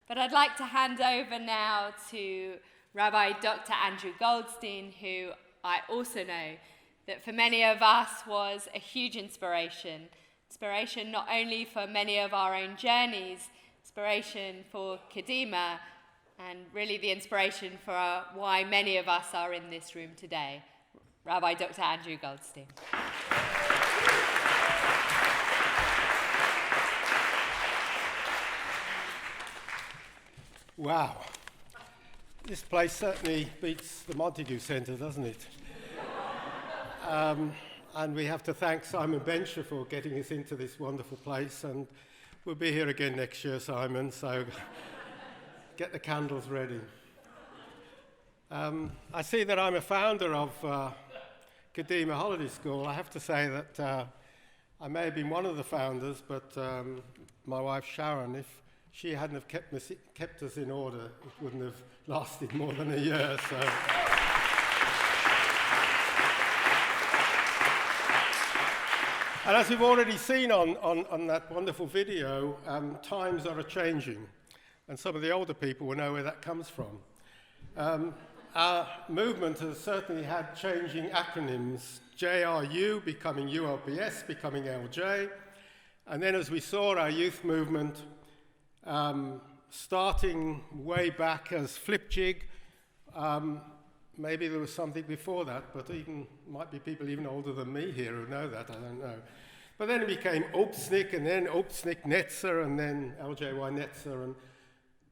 But I'd like to hand over now to Rabbi Dr Andrew Goldstein, who I also know that for many of us was a huge inspiration not only for many of our own journeys, inspiration for Kadima, and really the inspiration for why many of us are in this room today. Rabbi Dr Andrew Goldstein. Wow, this place certainly beats the Montague Centre, doesn't it? And we have to thank Simon Bencher for getting us into this wonderful place, and we'll be here again next year, Simon, so get the candles ready. I see that I'm a founder of Kadima Holiday School. I have to say that I may have been one of the founders, but my wife Sharon, if she hadn't have kept us in order, it wouldn't have lasted more than a year. So. And as we've already seen on that wonderful video, times are a-changing, and some of the older people will know where that comes from. Our movement has certainly had changing acronyms, JRU becoming ULPS, becoming LJ, and then as we saw our youth movement starting way back as Flipjig, maybe there was something before that, but might be people even older than me here who know that, I don't know. But then it became Obstnik, and then LJY-Netzer, and then LJY-Netzer, and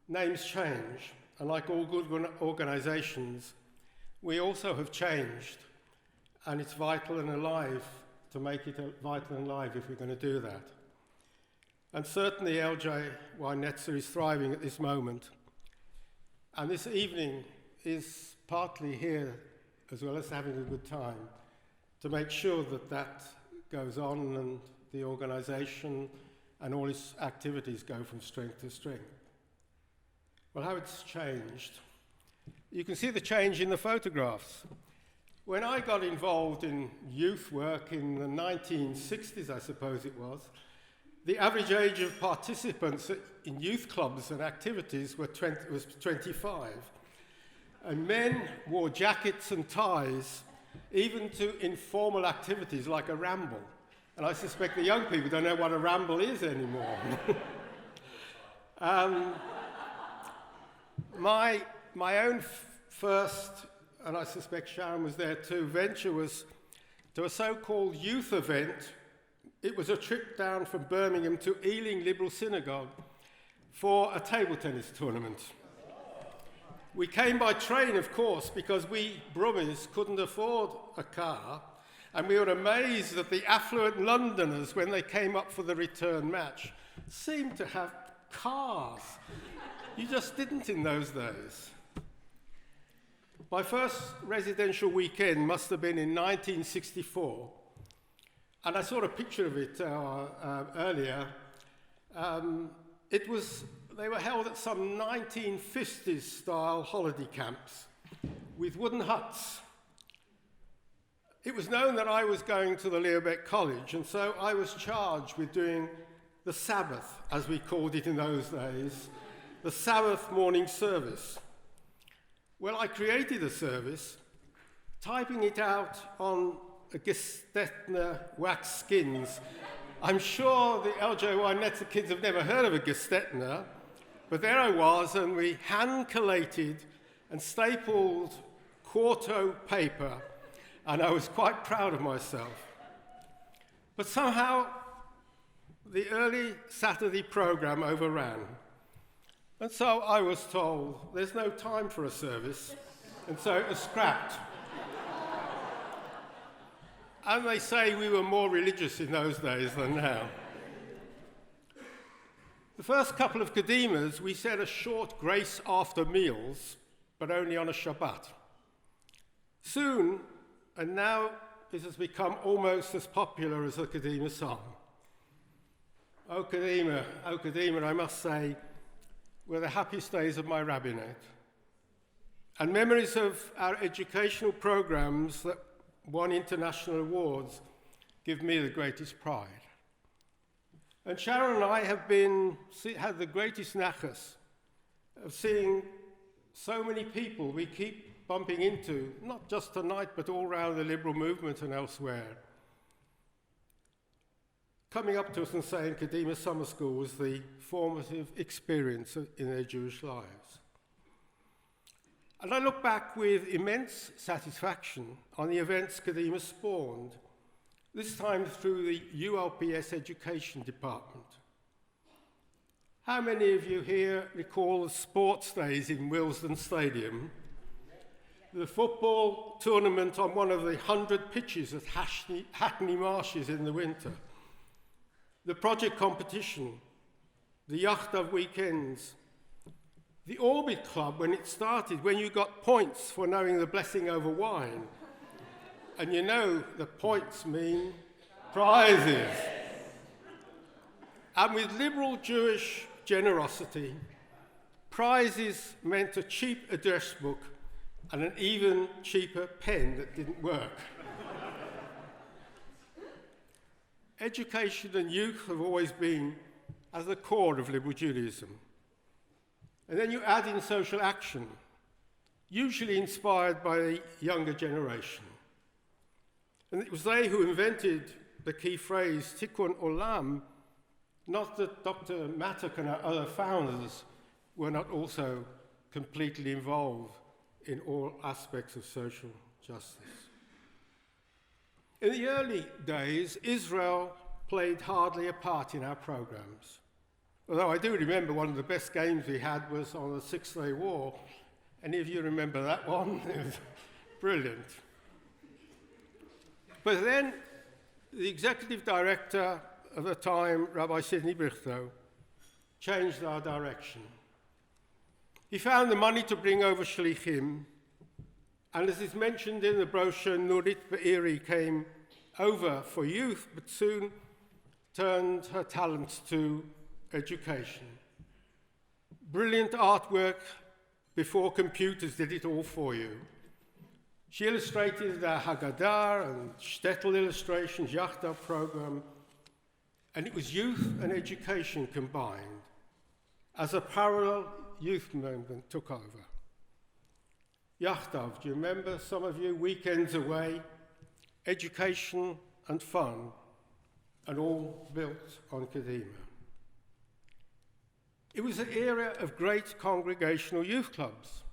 names change. And like all good organizations, we also have changed, and it's vital and alive to make it vital and alive if we're going to do that. And certainly LJY-Netzer is thriving at this moment. And this evening is partly here, as well as having a good time, to make sure that that goes on and the organization and all its activities go from strength to strength. Well, how it's changed. You can see the change in the photographs. When I got involved in youth work in the 1960s, I suppose it was, the average age of participants in youth clubs and activities was 25. And men wore jackets and ties, even to informal activities like a ramble. And I suspect the young people don't know what a ramble is anymore. My own first, and I suspect Sharon was there too, venture was to a so-called youth event. It was a trip down from Birmingham to Ealing Liberal Synagogue for a table tennis tournament. We came by train, of course, because we Brummies couldn't afford a car, and we were amazed that the affluent Londoners, when they came up for the return match, seemed to have cars. You just didn't in those days. My first residential weekend must have been in 1964, and I saw a picture of it earlier. They were held at some 1950s style holiday camps with wooden huts. It was known that I was going to the Leobeck College, and so I was charged with doing the Sabbath, as we called it in those days, the Sabbath morning service. Well, I created a service, typing it out on a Gestetner wax skins. I'm sure the LJY-Netzer kids have never heard of a Gestetner, but there I was, and we hand-collated and stapled quarto paper, and I was quite proud of myself. But somehow, the early Saturday program overran. And so I was told, there's no time for a service, and so it was scrapped. And they say we were more religious in those days than now. The first couple of Kadimas, we said a short grace after meals, but only on a Shabbat. Soon, and now it has become almost as popular as a Kadima song. Oh Kadima, I must say, were the happiest days of my rabbinate. And memories of our educational programs that won international awards give me the greatest pride. And Sharon and I have had the greatest nachas of seeing so many people we keep bumping into, not just tonight, but all around the liberal movement and elsewhere, coming up to us and saying Kadima Summer School was the formative experience in their Jewish lives. And I look back with immense satisfaction on the events Kadima spawned, this time through the ULPS Education Department. How many of you here recall the sports days in Willesden Stadium? The football tournament on one of the 100 pitches at Hackney Marshes in the winter. The project competition, the Yachtav weekends, the Orbit Club when it started, when you got points for knowing the blessing over wine. And you know the points mean prizes. And with liberal Jewish generosity, prizes meant a cheap address book and an even cheaper pen that didn't work. Education and youth have always been at the core of liberal Judaism. And then you add in social action, usually inspired by the younger generation. And it was they who invented the key phrase, Tikkun Olam, not that Dr. Matuk and our other founders were not also completely involved in all aspects of social justice. In the early days, Israel played hardly a part in our programs. Although I do remember one of the best games we had was on the Six-Day War. Any of you remember that one? It was brilliant. But then the executive director at the time, Rabbi Sidney Brichto, changed our direction. He found the money to bring over shlichim, and as is mentioned in the brochure, Nurit Be'eri came over for youth, but soon turned her talents to education. Brilliant artwork before computers did it all for you. She illustrated the Haggadah and shtetl illustrations, Yachtav program, and it was youth and education combined as a parallel youth movement took over. Yachtav, do you remember, some of you, weekends away, education and fun, and all built on Kadima. It was an era of great congregational youth clubs.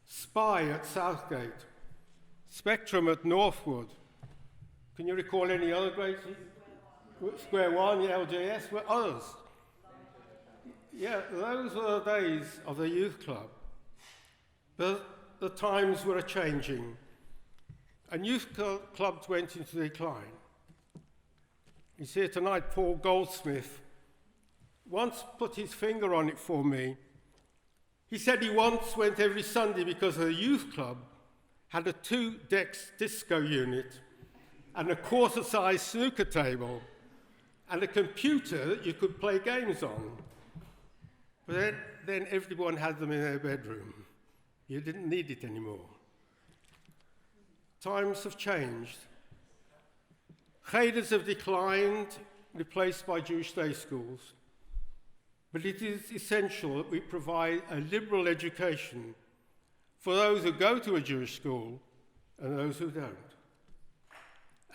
Spy at Southgate, Spectrum at Northwood. Can you recall any other great? Square One, the LJS, were others. Yeah, those were the days of the youth club. But the times were changing, and youth clubs went into decline. He's here tonight, Paul Goldsmith, once put his finger on it for me. He said he once went every Sunday because the youth club had a 2-deck disco unit and a quarter-size snooker table and a computer that you could play games on. But then everyone had them in their bedroom. You didn't need it anymore. Times have changed. Cheders have declined, replaced by Jewish day schools. But it is essential that we provide a liberal education for those who go to a Jewish school and those who don't.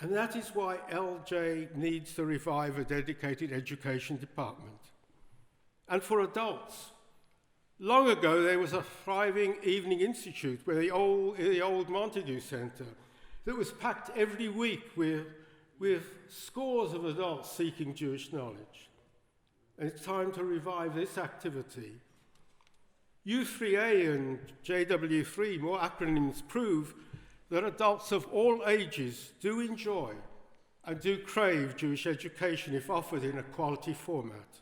And that is why LJ needs to revive a dedicated education department. And for adults, long ago there was a thriving evening institute where the old Montague Centre that was packed every week with scores of adults seeking Jewish knowledge. And it's time to revive this activity. U3A and JW3, more acronyms, prove that adults of all ages do enjoy and do crave Jewish education if offered in a quality format.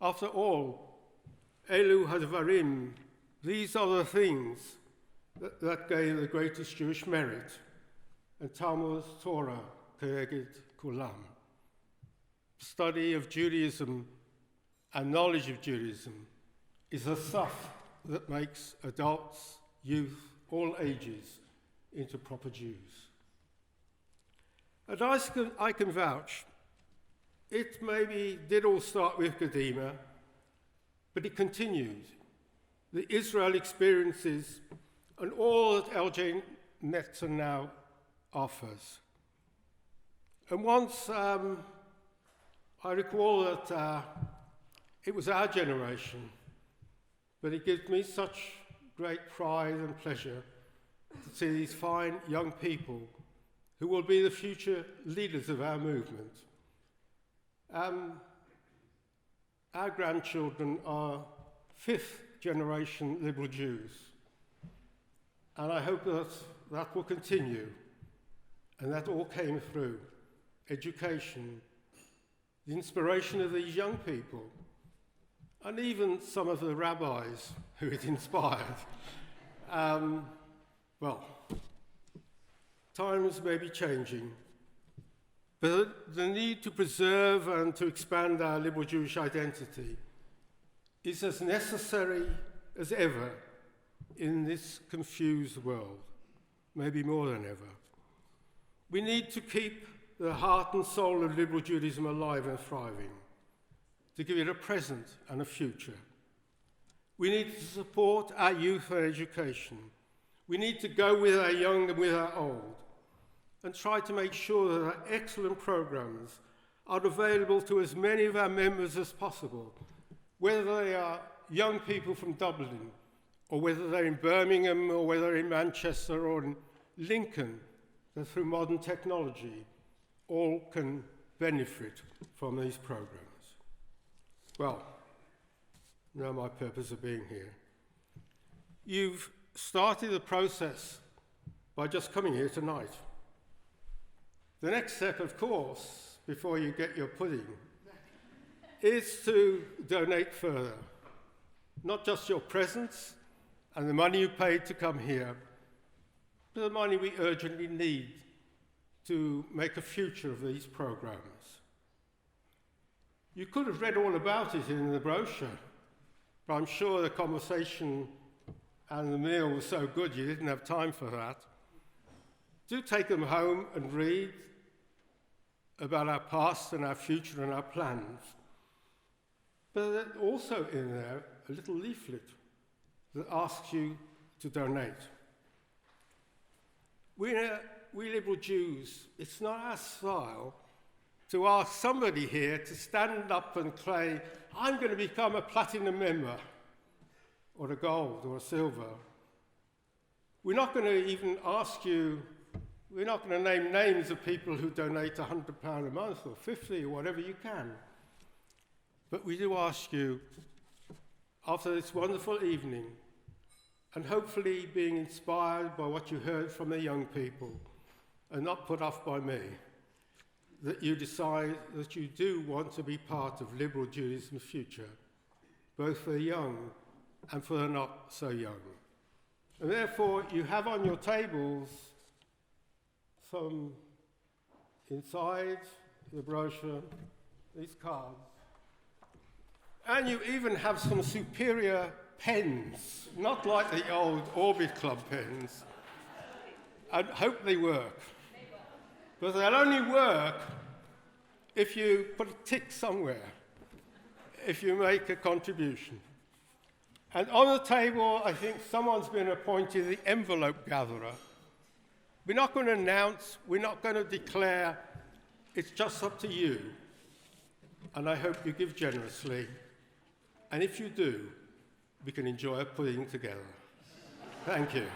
After all, Elu Hadvarim, these are the things that gave the greatest Jewish merit, and Talmud Torah Keeged Kulam. Study of Judaism and knowledge of Judaism is the stuff that makes adults, youth, all ages into proper Jews. And I can vouch, it maybe did all start with Kadima, but it continued. the Israel experiences, and all that LJY-Netzer now offers. And once I recall that it was our generation, but it gives me such great pride and pleasure to see these fine young people who will be the future leaders of our movement. Our grandchildren are fifth generation Liberal Jews, and I hope that that will continue, and that all came through education, the inspiration of these young people, and even some of the rabbis who it inspired. Well, times may be changing, but the need to preserve and to expand our liberal Jewish identity is as necessary as ever in this confused world, maybe more than ever. We need to keep the heart and soul of liberal Judaism alive and thriving, to give it a present and a future. We need to support our youth and education. We need to go with our young and with our old, and try to make sure that our excellent programs are available to as many of our members as possible, whether they are young people from Dublin, or whether they're in Birmingham, or whether they're in Manchester or in Lincoln, that through modern technology, all can benefit from these programs. Well, now my purpose of being here. You've started the process by just coming here tonight. The next step, of course, before you get your pudding, is to donate further. Not just your presence and the money you paid to come here, but the money we urgently need to make a future of these programs. You could have read all about it in the brochure, but I'm sure the conversation and the meal was so good you didn't have time for that. Do take them home and read about our past and our future and our plans. But there's also in there a little leaflet that asks you to donate. We liberal Jews, it's not our style to ask somebody here to stand up and say, I'm going to become a platinum member, or a gold, or a silver. We're not going to even ask you, we're not going to name names of people who donate £100 a month, or 50, or whatever you can. But we do ask you, after this wonderful evening, and hopefully being inspired by what you heard from the young people, and not put off by me, that you decide that you do want to be part of liberal Judaism's future, both for the young and for the not so young. And therefore, you have on your tables some, inside the brochure, these cards. And you even have some superior pens, not like the old Orbit Club pens. I hope they work. But they'll only work if you put a tick somewhere, if you make a contribution. And on the table, I think someone's been appointed the envelope gatherer. We're not going to announce, we're not going to declare, it's just up to you. And I hope you give generously. And if you do, we can enjoy a pudding together. Thank you.